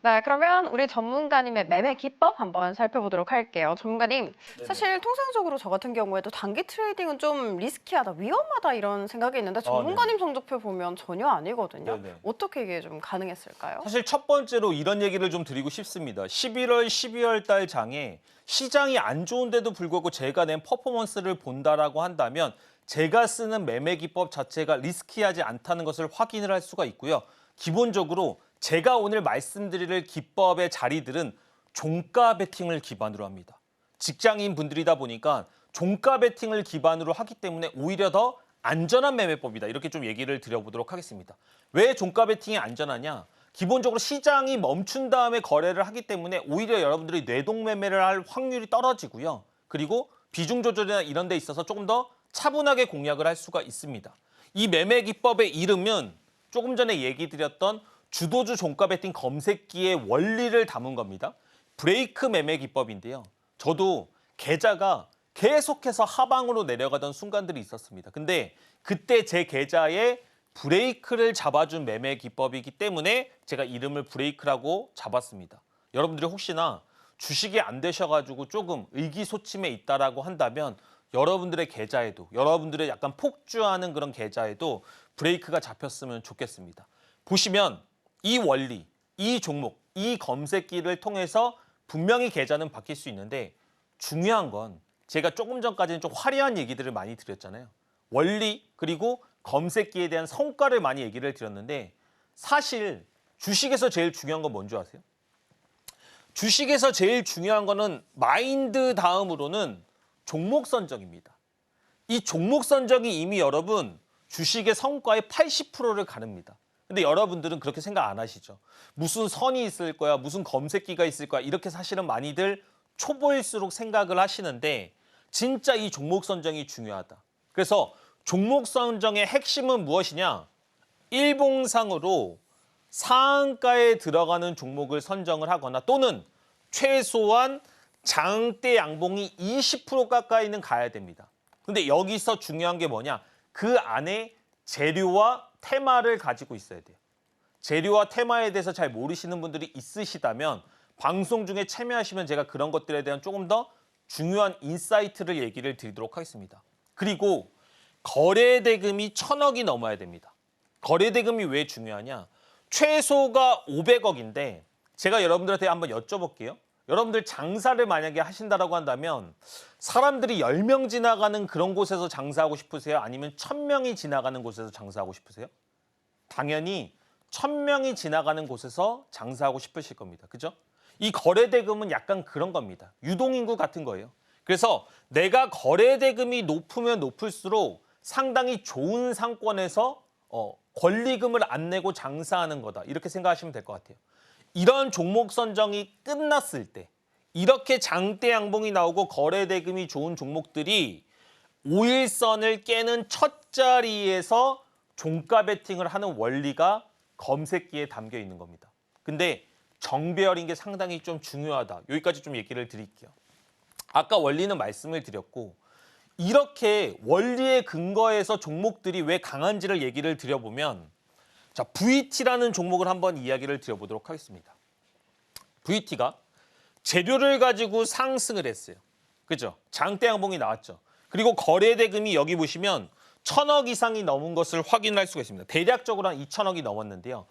네, 그러면 우리 전문가님의 매매 기법 한번 살펴보도록 할게요. 전문가님, 사실 통상적으로 저 같은 경우에도 단기 트레이딩은 좀 리스키하다, 위험하다 이런 생각이 있는데 전문가님 성적표 보면 전혀 아니거든요. 네네. 어떻게 이게 좀 가능했을까요? 사실 첫 번째로 이런 얘기를 좀 드리고 싶습니다. 11월, 12월 달 장에 시장이 안 좋은데도 불구하고 제가 낸 퍼포먼스를 본다라고 한다면 제가 쓰는 매매 기법 자체가 리스키하지 않다는 것을 확인을 할 수가 있고요. 기본적으로 제가 오늘 말씀드릴 기법의 자리들은 종가 베팅을 기반으로 합니다. 직장인 분들이다 보니까 종가 베팅을 기반으로 하기 때문에 오히려 더 안전한 매매법이다. 이렇게 좀 얘기를 드려보도록 하겠습니다. 왜 종가 베팅이 안전하냐? 기본적으로 시장이 멈춘 다음에 거래를 하기 때문에 오히려 여러분들이 뇌동 매매를 할 확률이 떨어지고요. 그리고 비중 조절이나 이런 데 있어서 조금 더 차분하게 공략을 할 수가 있습니다. 이 매매 기법의 이름은 조금 전에 얘기 드렸던 주도주 종가 베팅 검색기의 원리를 담은 겁니다. 브레이크 매매 기법인데요. 저도 계좌가 계속해서 하방으로 내려가던 순간들이 있었습니다. 근데 그때 제 계좌에 브레이크를 잡아준 매매 기법이기 때문에 제가 이름을 브레이크라고 잡았습니다. 여러분들이 혹시나 주식이 안 되셔가지고 조금 의기소침해 있다라고 한다면 여러분들의 계좌에도, 여러분들의 약간 폭주하는 그런 계좌에도 브레이크가 잡혔으면 좋겠습니다. 보시면 이 원리, 이 종목, 이 검색기를 통해서 분명히 계좌는 바뀔 수 있는데 중요한 건 제가 조금 전까지는 좀 화려한 얘기들을 많이 드렸잖아요. 원리 그리고 검색기에 대한 성과를 많이 얘기를 드렸는데 사실 주식에서 제일 중요한 건 뭔지 아세요? 주식에서 제일 중요한 거는 마인드 다음으로는 종목 선정입니다. 이 종목 선정이 이미 여러분 주식의 성과의 80%를 가릅니다. 근데 여러분들은 그렇게 생각 안 하시죠. 무슨 선이 있을 거야, 무슨 검색기가 있을 거야 이렇게 사실은 많이들 초보일수록 생각을 하시는데 진짜 이 종목 선정이 중요하다. 그래서 종목 선정의 핵심은 무엇이냐? 일봉상으로 상한가에 들어가는 종목을 선정을 하거나 또는 최소한 장대 양봉이 20% 가까이는 가야 됩니다. 근데 여기서 중요한 게 뭐냐? 그 안에 재료와 테마를 가지고 있어야 돼요. 재료와 테마에 대해서 잘 모르시는 분들이 있으시다면 방송 중에 참여하시면 제가 그런 것들에 대한 조금 더 중요한 인사이트를 얘기를 드리도록 하겠습니다. 그리고 거래대금이 1,000억이 넘어야 됩니다. 거래대금이 왜 중요하냐? 최소가 500억인데 제가 여러분들한테 한번 여쭤볼게요. 여러분들 장사를 만약에 하신다라고 한다면 사람들이 10명 지나가는 그런 곳에서 장사하고 싶으세요? 아니면 1,000명이 지나가는 곳에서 장사하고 싶으세요? 당연히 1,000명이 지나가는 곳에서 장사하고 싶으실 겁니다. 그죠? 이 거래대금은 약간 그런 겁니다. 유동인구 같은 거예요. 그래서 내가 거래대금이 높으면 높을수록 상당히 좋은 상권에서 권리금을 안 내고 장사하는 거다. 이렇게 생각하시면 될 것 같아요. 이런 종목 선정이 끝났을 때 이렇게 장대 양봉이 나오고 거래대금이 좋은 종목들이 5일선을 깨는 첫 자리에서 종가 베팅을 하는 원리가 검색기에 담겨 있는 겁니다. 근데 정배열인 게 상당히 좀 중요하다. 여기까지 좀 얘기를 드릴게요. 아까 원리는 말씀을 드렸고 이렇게 원리에 근거해서 종목들이 왜 강한지를 얘기를 드려보면 자, VT라는 종목을 한번 이야기를 드려보도록 하겠습니다. VT가 재료를 가지고 상승을 했어요. 그죠? 장대 양봉이 나왔죠. 그리고 거래대금이 여기 보시면 1,000억 이상이 넘은 것을 확인할 수가 있습니다. 대략적으로 한 2,000억이 넘었는데요.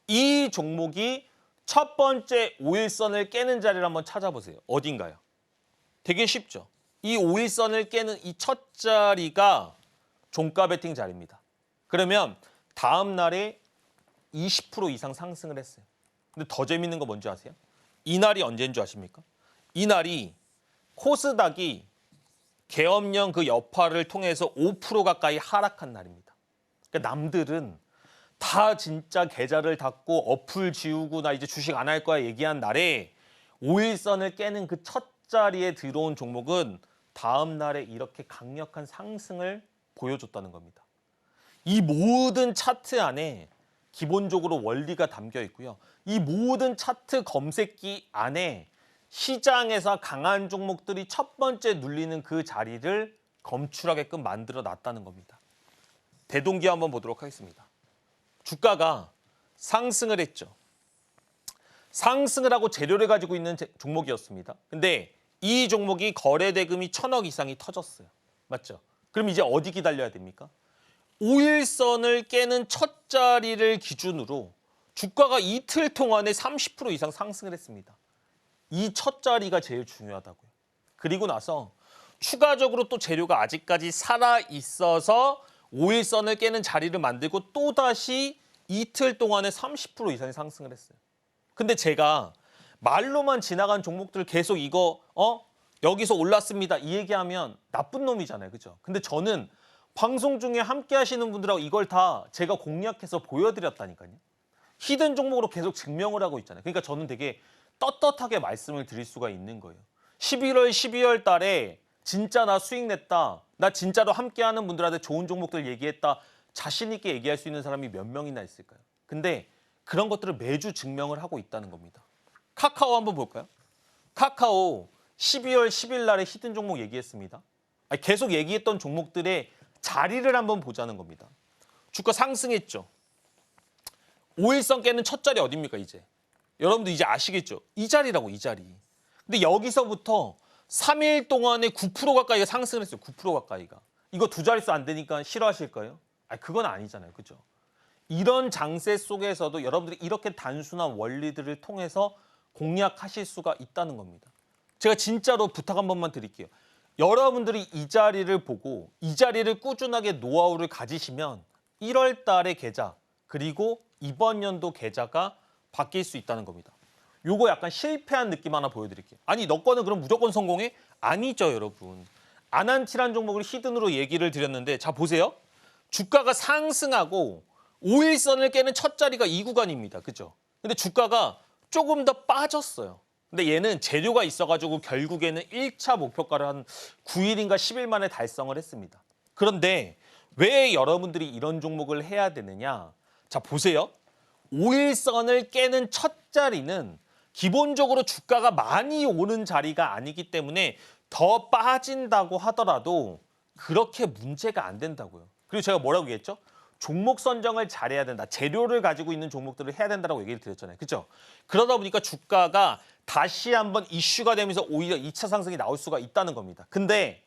이 종목이 첫 번째 5일선을 깨는 자리를 한번 찾아보세요. 어딘가요? 되게 쉽죠. 이 5일선을 깨는 이 첫 자리가 종가 베팅 자리입니다. 그러면 다음 날에 20% 이상 상승을 했어요. 근데 더 재밌는 거 뭔지 아세요? 이 날이 언제인 줄 아십니까? 이 날이 코스닥이 계엄령 그 여파를 통해서 5% 가까이 하락한 날입니다. 그러니까 남들은 다 진짜 계좌를 닫고 어플 지우고 나 이제 주식 안 할 거야 얘기한 날에 5일선을 깨는 그 첫 자리에 들어온 종목은 다음 날에 이렇게 강력한 상승을 보여줬다는 겁니다. 이 모든 차트 안에 기본적으로 원리가 담겨 있고요. 이 모든 차트 검색기 안에 시장에서 강한 종목들이 첫 번째 눌리는 그 자리를 검출하게끔 만들어 놨다는 겁니다. 대동기 한번 보도록 하겠습니다. 주가가 상승을 했죠. 상승을 하고 재료를 가지고 있는 종목이었습니다. 근데 이 종목이 거래대금이 1,000억 이상이 터졌어요. 맞죠? 그럼 이제 어디 기다려야 됩니까? 5일선을 깨는 첫 자리를 기준으로 주가가 이틀 동안에 30% 이상 상승을 했습니다. 이 첫 자리가 제일 중요하다고요. 그리고 나서 추가적으로 또 재료가 아직까지 살아 있어서 5일선을 깨는 자리를 만들고 또다시 이틀 동안에 30% 이상의 상승을 했어요. 근데 제가 말로만 지나간 종목들 계속 이거 여기서 올랐습니다. 이 얘기하면 나쁜 놈이잖아요. 그죠? 근데 저는 방송 중에 함께 하시는 분들하고 이걸 다 제가 공략해서 보여드렸다니까요. 히든 종목으로 계속 증명을 하고 있잖아요. 그러니까 저는 되게 떳떳하게 말씀을 드릴 수가 있는 거예요. 11월, 12월 달에 진짜 나 수익 냈다. 나 진짜로 함께하는 분들한테 좋은 종목들 얘기했다. 자신 있게 얘기할 수 있는 사람이 몇 명이나 있을까요? 근데 그런 것들을 매주 증명을 하고 있다는 겁니다. 카카오 한번 볼까요? 카카오 12월 10일 날에 히든 종목 얘기했습니다. 아니, 계속 얘기했던 종목들의 자리를 한번 보자는 겁니다. 주가 상승했죠. 5일선 깨는 첫 자리 어딥니까 이제? 여러분들 이제 아시겠죠? 이 자리라고, 이 자리. 근데 여기서부터 3일 동안에 9% 가까이가 상승을 했어요. 9% 가까이가. 이거 두 자릿수 안 되니까 싫어하실 거예요? 아니, 그건 아니잖아요. 그죠? 이런 장세 속에서도 여러분들이 이렇게 단순한 원리들을 통해서 공략하실 수가 있다는 겁니다. 제가 진짜로 부탁 한 번만 드릴게요. 여러분들이 이 자리를 보고 이 자리를 꾸준하게 노하우를 가지시면 1월 달의 계좌 그리고 이번 연도 계좌가 바뀔 수 있다는 겁니다. 요거 약간 실패한 느낌 하나 보여드릴게요. 아니, 너 거는 그럼 무조건 성공해? 아니죠, 여러분. 아난티란 종목을 히든으로 얘기를 드렸는데 자 보세요. 주가가 상승하고 5일선을 깨는 첫 자리가 이 구간입니다. 그죠? 근데 주가가 조금 더 빠졌어요. 근데 얘는 재료가 있어가지고 결국에는 1차 목표가를 한 9일인가 10일 만에 달성을 했습니다. 그런데 왜 여러분들이 이런 종목을 해야 되느냐? 자 보세요. 5일선을 깨는 첫 자리는 기본적으로 주가가 많이 오는 자리가 아니기 때문에 더 빠진다고 하더라도 그렇게 문제가 안 된다고요. 그리고 제가 뭐라고 얘기했죠? 종목 선정을 잘해야 된다. 재료를 가지고 있는 종목들을 해야 된다고 얘기를 드렸잖아요. 그렇죠? 그러다 보니까 주가가 다시 한번 이슈가 되면서 오히려 2차 상승이 나올 수가 있다는 겁니다. 근데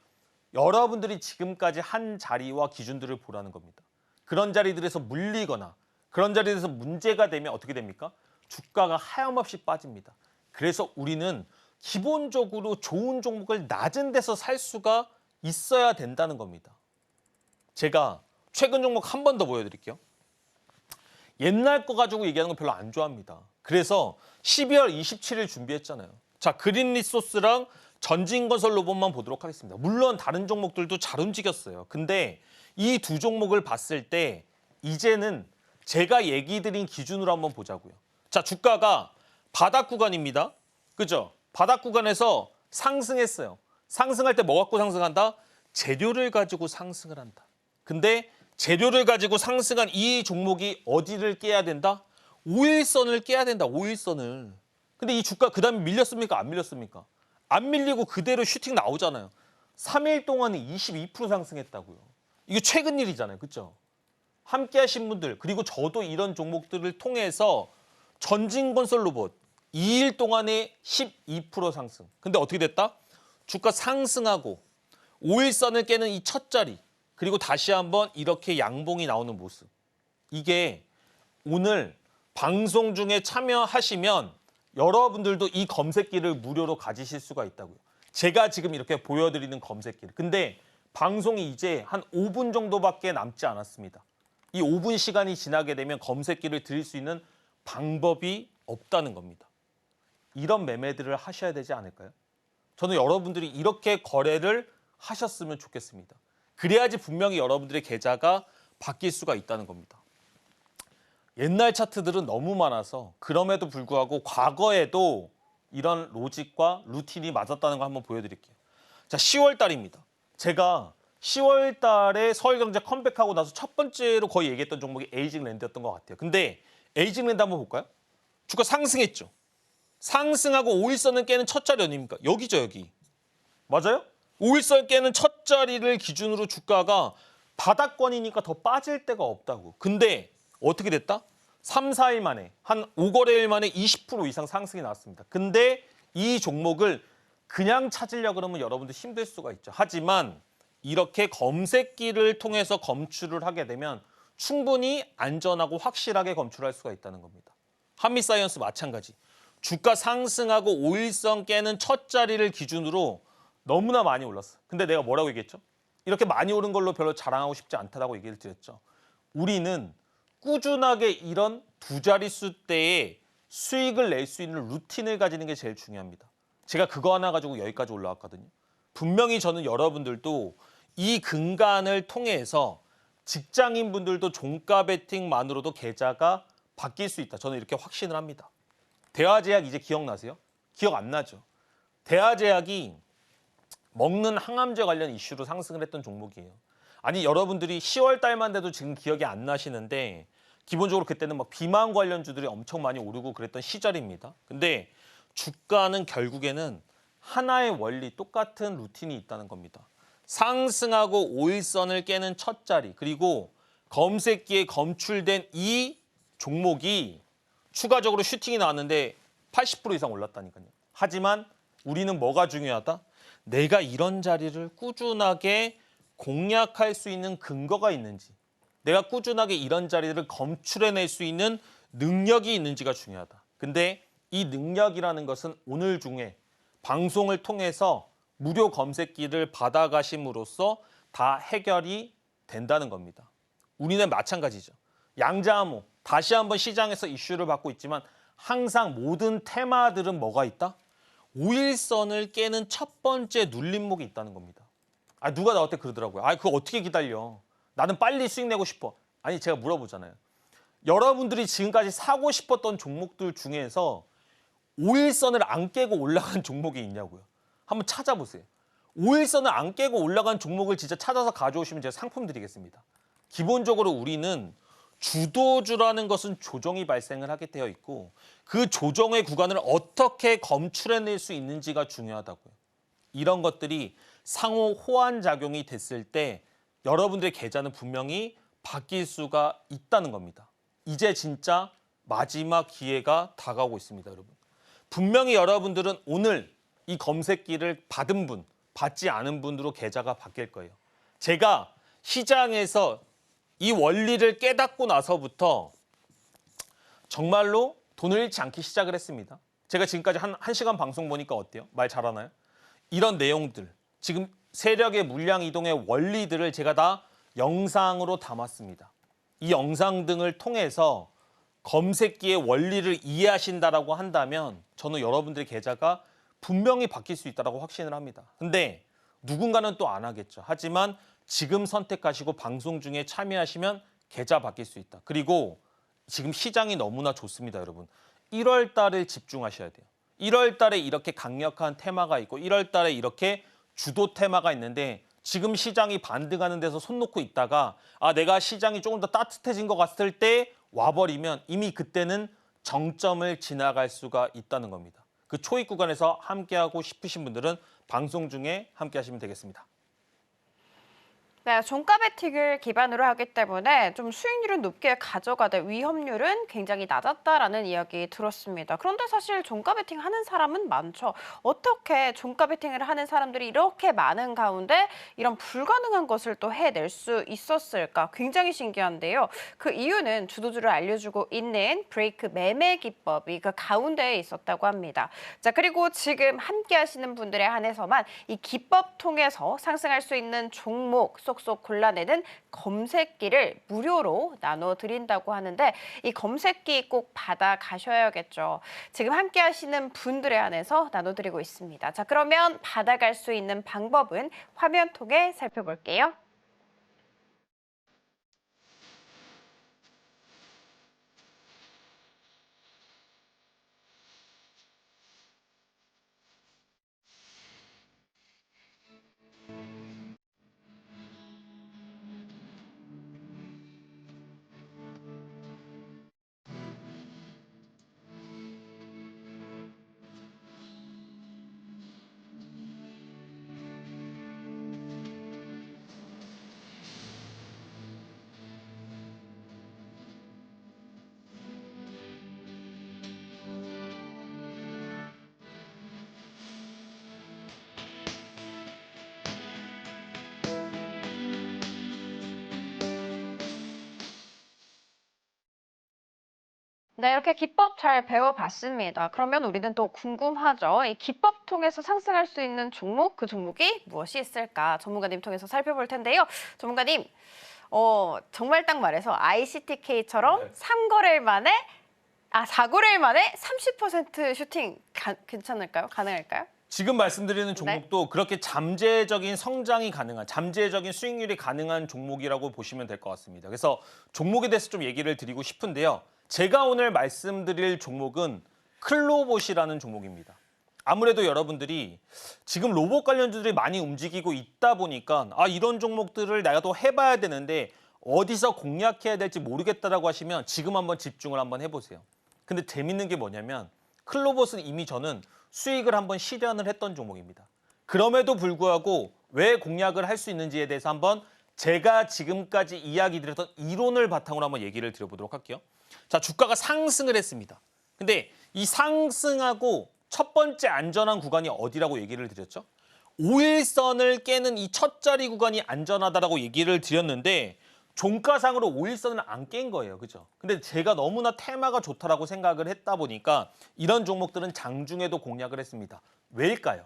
여러분들이 지금까지 한 자리와 기준들을 보라는 겁니다. 그런 자리들에서 물리거나 그런 자리에서 문제가 되면 어떻게 됩니까? 주가가 하염없이 빠집니다. 그래서 우리는 기본적으로 좋은 종목을 낮은 데서 살 수가 있어야 된다는 겁니다. 제가 최근 종목 한 번 더 보여드릴게요. 옛날 거 가지고 얘기하는 거 별로 안 좋아합니다. 그래서 12월 27일 준비했잖아요. 자, 그린리소스랑 전진건설 로봇만 보도록 하겠습니다. 물론 다른 종목들도 잘 움직였어요. 근데 이 두 종목을 봤을 때 이제는 제가 얘기 드린 기준으로 한번 보자고요. 자, 주가가 바닥 구간입니다. 그죠? 바닥 구간에서 상승했어요. 상승할 때 뭐 갖고 상승한다? 재료를 가지고 상승을 한다. 근데 재료를 가지고 상승한 이 종목이 어디를 깨야 된다? 5일선을 깨야 된다. 5일선을. 근데 이 주가 그다음에 밀렸습니까? 안 밀렸습니까? 안 밀리고 그대로 슈팅 나오잖아요. 3일 동안에 22% 상승했다고요. 이게 최근 일이잖아요. 그렇죠? 함께 하신 분들 그리고 저도 이런 종목들을 통해서 전진건설 로봇 2일 동안에 12% 상승. 근데 어떻게 됐다? 주가 상승하고 5일선을 깨는 이 첫 자리 그리고 다시 한번 이렇게 양봉이 나오는 모습. 이게 오늘 방송 중에 참여하시면 여러분들도 이 검색기를 무료로 가지실 수가 있다고요. 제가 지금 이렇게 보여드리는 검색기를. 근데 방송이 이제 한 5분 정도밖에 남지 않았습니다. 이 5분 시간이 지나게 되면 검색기를 드릴 수 있는 방법이 없다는 겁니다. 이런 매매들을 하셔야 되지 않을까요? 저는 여러분들이 이렇게 거래를 하셨으면 좋겠습니다. 그래야지 분명히 여러분들의 계좌가 바뀔 수가 있다는 겁니다. 옛날 차트들은 너무 많아서 그럼에도 불구하고 과거에도 이런 로직과 루틴이 맞았다는 거 한번 보여드릴게요. 자, 10월 달입니다. 제가 10월 달에 서울경제 컴백하고 나서 첫 번째로 거의 얘기했던 종목이 에이징랜드였던 것 같아요. 근데 에이징랜드 한번 볼까요? 주가 상승했죠. 상승하고 5일선을 깨는 첫 자리 어디입니까? 여기죠, 여기. 맞아요? 5일선 깨는 첫 자리를 기준으로 주가가 바닥권이니까 더 빠질 데가 없다고. 근데 어떻게 됐다? 3, 4일 만에 한 5거래일 만에 20% 이상 상승이 나왔습니다. 근데 이 종목을 그냥 찾으려고 그러면 여러분들 힘들 수가 있죠. 하지만 이렇게 검색기를 통해서 검출을 하게 되면 충분히 안전하고 확실하게 검출할 수가 있다는 겁니다. 한미사이언스 마찬가지. 주가 상승하고 5일선 깨는 첫 자리를 기준으로 너무나 많이 올랐어. 근데 내가 뭐라고 얘기했죠? 이렇게 많이 오른 걸로 별로 자랑하고 싶지 않다고 얘기를 드렸죠. 우리는 꾸준하게 이런 두 자릿수대의 수익을 낼 수 있는 루틴을 가지는 게 제일 중요합니다. 제가 그거 하나 가지고 여기까지 올라왔거든요. 분명히 저는 여러분들도 이 근간을 통해서 직장인분들도 종가 베팅만으로도 계좌가 바뀔 수 있다. 저는 이렇게 확신을 합니다. 대화제약 이제 기억나세요? 기억 안 나죠? 대화제약이 먹는 항암제 관련 이슈로 상승을 했던 종목이에요. 아니 여러분들이 10월 달만 돼도 지금 기억이 안 나시는데 기본적으로 그때는 막 비만 관련주들이 엄청 많이 오르고 그랬던 시절입니다. 근데 주가는 결국에는 하나의 원리, 똑같은 루틴이 있다는 겁니다. 상승하고 5일선을 깨는 첫 자리, 그리고 검색기에 검출된 이 종목이 추가적으로 슈팅이 나왔는데 80% 이상 올랐다니까요. 하지만 우리는 뭐가 중요하다? 내가 이런 자리를 꾸준하게 공략할 수 있는 근거가 있는지, 내가 꾸준하게 이런 자리를 검출해낼 수 있는 능력이 있는지가 중요하다. 근데 이 능력이라는 것은 오늘 중에 방송을 통해서 무료 검색기를 받아가심으로써 다 해결이 된다는 겁니다. 우리는 마찬가지죠. 양자암호, 다시 한번 시장에서 이슈를 받고 있지만 항상 모든 테마들은 뭐가 있다? 5일선을 깨는 첫 번째 눌림목이 있다는 겁니다. 누가 나한테 그러더라고요. 그거 어떻게 기다려? 나는 빨리 수익 내고 싶어. 아니, 제가 물어보잖아요. 여러분들이 지금까지 사고 싶었던 종목들 중에서 5일선을 안 깨고 올라간 종목이 있냐고요. 한번 찾아보세요. 5일선을 안 깨고 올라간 종목을 진짜 찾아서 가져오시면 제가 상품 드리겠습니다. 기본적으로 우리는 주도주라는 것은 조정이 발생을 하게 되어 있고 그 조정의 구간을 어떻게 검출해낼 수 있는지가 중요하다고요. 이런 것들이 상호 호환 작용이 됐을 때 여러분들의 계좌는 분명히 바뀔 수가 있다는 겁니다. 이제 진짜 마지막 기회가 다가오고 있습니다, 여러분. 분명히 여러분들은 오늘 이 검색기를 받은 분, 받지 않은 분으로 계좌가 바뀔 거예요. 제가 시장에서 이 원리를 깨닫고 나서부터 정말로 돈을 잃지 않기 시작을 했습니다. 제가 지금까지 한 시간 방송 보니까 어때요? 말 잘하나요? 이런 내용들, 지금 세력의 물량 이동의 원리들을 제가 다 영상으로 담았습니다. 이 영상 등을 통해서 검색기의 원리를 이해하신다라고 한다면 저는 여러분들의 계좌가 분명히 바뀔 수 있다고 확신을 합니다. 근데 누군가는 또 안 하겠죠. 하지만 지금 선택하시고 방송 중에 참여하시면 계좌 바뀔 수 있다. 그리고 지금 시장이 너무나 좋습니다, 여러분. 1월 달에 집중하셔야 돼요. 1월 달에 이렇게 강력한 테마가 있고 1월 달에 이렇게 주도 테마가 있는데 지금 시장이 반등하는 데서 손 놓고 있다가 내가 시장이 조금 더 따뜻해진 것 같을 때 와버리면 이미 그때는 정점을 지나갈 수가 있다는 겁니다. 그 초입 구간에서 함께하고 싶으신 분들은 방송 중에 함께하시면 되겠습니다. 네, 종가 베팅을 기반으로 하기 때문에 좀 수익률은 높게 가져가되 위험률은 굉장히 낮았다라는 이야기 들었습니다. 그런데 사실 종가 베팅 하는 사람은 많죠. 어떻게 종가 베팅을 하는 사람들이 이렇게 많은 가운데 이런 불가능한 것을 또 해낼 수 있었을까? 굉장히 신기한데요. 그 이유는 주도주를 알려주고 있는 브레이크 매매 기법이 그 가운데에 있었다고 합니다. 자, 그리고 지금 함께 하시는 분들에 한해서만 이 기법 통해서 상승할 수 있는 종목 쏙쏙 골라내는 검색기를 무료로 나눠드린다고 하는데 이 검색기 꼭 받아 가셔야겠죠. 지금 함께 하시는 분들에 한해서 나눠드리고 있습니다. 자, 그러면 받아갈 수 있는 방법은 화면 통해 살펴볼게요. 네, 이렇게 기법 잘 배워봤습니다. 그러면 우리는 또 궁금하죠. 이 기법 통해서 상승할 수 있는 종목, 그 종목이 무엇이 있을까? 전문가님 통해서 살펴볼 텐데요. 전문가님, 정말 딱 말해서 ICTK처럼 네. 4거래일 만에 30% 슈팅 괜찮을까요? 가능할까요? 지금 말씀드리는 종목도 그렇게 잠재적인 성장이 가능한, 잠재적인 수익률이 가능한 종목이라고 보시면 될 것 같습니다. 그래서 종목에 대해서 좀 얘기를 드리고 싶은데요. 제가 오늘 말씀드릴 종목은 클로봇이라는 종목입니다. 아무래도 여러분들이 지금 로봇 관련주들이 많이 움직이고 있다 보니까 이런 종목들을 내가 또 해봐야 되는데 어디서 공략해야 될지 모르겠다라고 하시면 지금 한번 집중을 한번 해보세요. 근데 재밌는 게 뭐냐면 클로봇은 이미 저는 수익을 한번 실현을 했던 종목입니다. 그럼에도 불구하고 왜 공략을 할 수 있는지에 대해서 한번 제가 지금까지 이야기 드렸던 이론을 바탕으로 한번 얘기를 드려보도록 할게요. 자, 주가가 상승을 했습니다. 근데 이 상승하고 첫 번째 안전한 구간이 어디라고 얘기를 드렸죠? 5일선을 깨는 이 첫 자리 구간이 안전하다라고 얘기를 드렸는데 종가상으로 5일선을 안 깬 거예요. 그죠? 근데 제가 너무나 테마가 좋다라고 생각을 했다 보니까 이런 종목들은 장중에도 공략을 했습니다. 왜일까요?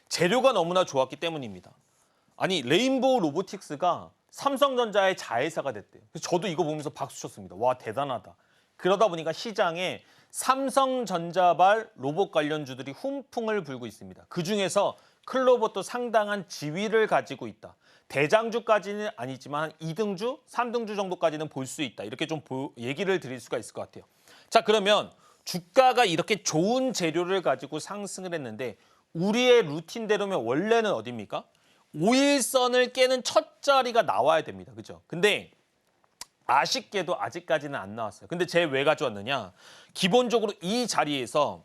재료가 너무나 좋았기 때문입니다. 아니, 레인보우 로보틱스가 삼성전자의 자회사가 됐대요. 그래서 저도 이거 보면서 박수 쳤습니다. 와, 대단하다. 그러다 보니까 시장에 삼성전자발 로봇 관련주들이 훈풍을 불고 있습니다. 그중에서 클로봇도 상당한 지위를 가지고 있다. 대장주까지는 아니지만 2등주, 3등주 정도까지는 볼 수 있다. 이렇게 좀 얘기를 드릴 수가 있을 것 같아요. 자, 그러면 주가가 이렇게 좋은 재료를 가지고 상승을 했는데 우리의 루틴대로면 원래는 어디입니까? 5일선을 깨는 첫 자리가 나와야 됩니다. 그죠? 근데 아쉽게도 아직까지는 안 나왔어요. 근데 제 왜 가져왔느냐? 기본적으로 이 자리에서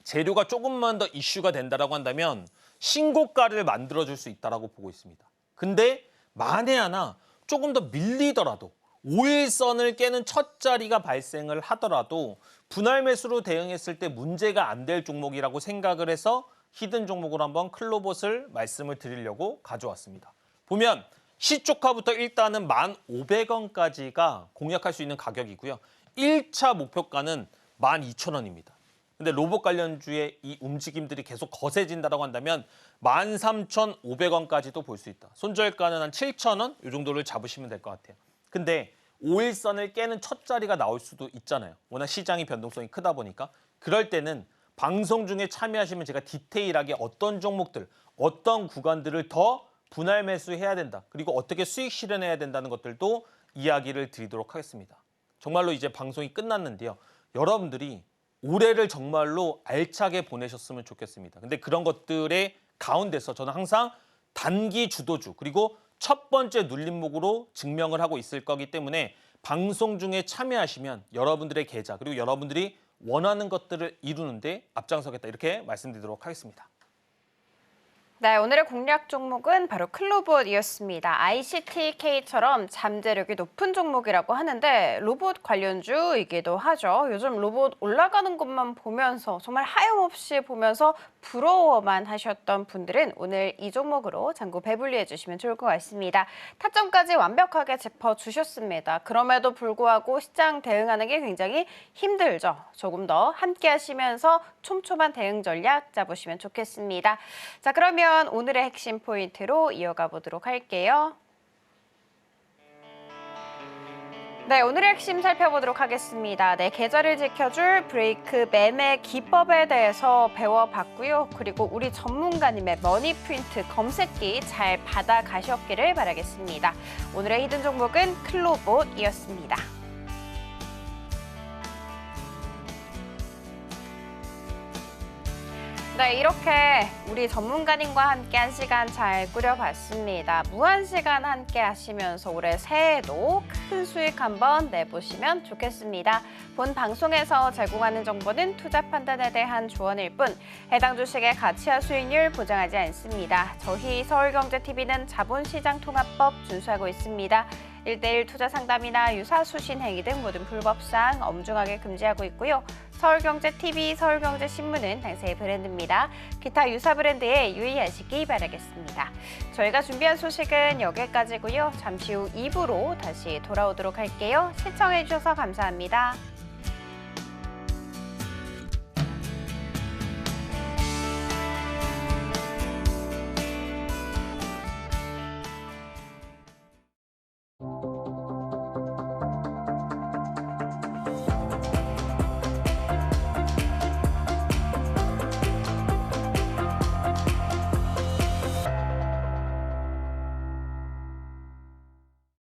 재료가 조금만 더 이슈가 된다라고 한다면 신고가를 만들어줄 수 있다라고 보고 있습니다. 근데 만에 하나 조금 더 밀리더라도 5일선을 깨는 첫 자리가 발생을 하더라도 분할 매수로 대응했을 때 문제가 안 될 종목이라고 생각을 해서 히든 종목으로 한번 클로봇을 말씀을 드리려고 가져왔습니다. 보면 시초가부터 일단은 1,500원까지가 공략할 수 있는 가격이고요. 1차 목표가는 12,000원입니다. 근데 로봇 관련주의 이 움직임들이 계속 거세진다고 한다면 13,500원까지도 볼 수 있다. 손절가는 한 7,000원 이 정도를 잡으시면 될 것 같아요. 근데 5일선을 깨는 첫 자리가 나올 수도 있잖아요. 워낙 시장이 변동성이 크다 보니까. 그럴 때는 방송 중에 참여하시면 제가 디테일하게 어떤 종목들, 어떤 구간들을 더 분할 매수해야 된다. 그리고 어떻게 수익 실현해야 된다는 것들도 이야기를 드리도록 하겠습니다. 정말로 이제 방송이 끝났는데요. 여러분들이 올해를 정말로 알차게 보내셨으면 좋겠습니다. 근데 그런 것들의 가운데서 저는 항상 단기 주도주 그리고 첫 번째 눌림목으로 증명을 하고 있을 거기 때문에 방송 중에 참여하시면 여러분들의 계좌 그리고 여러분들이 원하는 것들을 이루는데 앞장서겠다 이렇게 말씀드리도록 하겠습니다. 네, 오늘의 공략 종목은 바로 클로봇이었습니다. ICTK처럼 잠재력이 높은 종목이라고 하는데 로봇 관련주이기도 하죠. 요즘 로봇 올라가는 것만 보면서 정말 하염없이 보면서 부러워만 하셨던 분들은 오늘 이 종목으로 잔고 배불리 해주시면 좋을 것 같습니다. 타점까지 완벽하게 짚어주셨습니다. 그럼에도 불구하고 시장 대응하는 게 굉장히 힘들죠. 조금 더 함께 하시면서 촘촘한 대응 전략 짜보시면 좋겠습니다. 자, 그러면 오늘의 핵심 포인트로 이어가 보도록 할게요. 네, 오늘의 핵심 살펴보도록 하겠습니다. 네, 계좌를 지켜줄 브레이크 매매 기법에 대해서 배워봤고요. 그리고 우리 전문가님의 머니프린트 검색기 잘 받아가셨기를 바라겠습니다. 오늘의 히든 종목은 클로봇이었습니다. 네, 이렇게 우리 전문가님과 함께 한 시간 잘 꾸려봤습니다. 무한 시간 함께 하시면서 올해 새해도 큰 수익 한번 내보시면 좋겠습니다. 본 방송에서 제공하는 정보는 투자 판단에 대한 조언일 뿐 해당 주식의 가치와 수익률 보장하지 않습니다. 저희 서울경제TV는 자본시장통합법 준수하고 있습니다. 1:1 투자 상담이나 유사 수신 행위 등 모든 불법사항 엄중하게 금지하고 있고요. 서울경제TV, 서울경제신문은 당사의 브랜드입니다. 기타 유사 브랜드에 유의하시기 바라겠습니다. 저희가 준비한 소식은 여기까지고요. 잠시 후 2부로 다시 돌아오도록 할게요. 시청해 주셔서 감사합니다.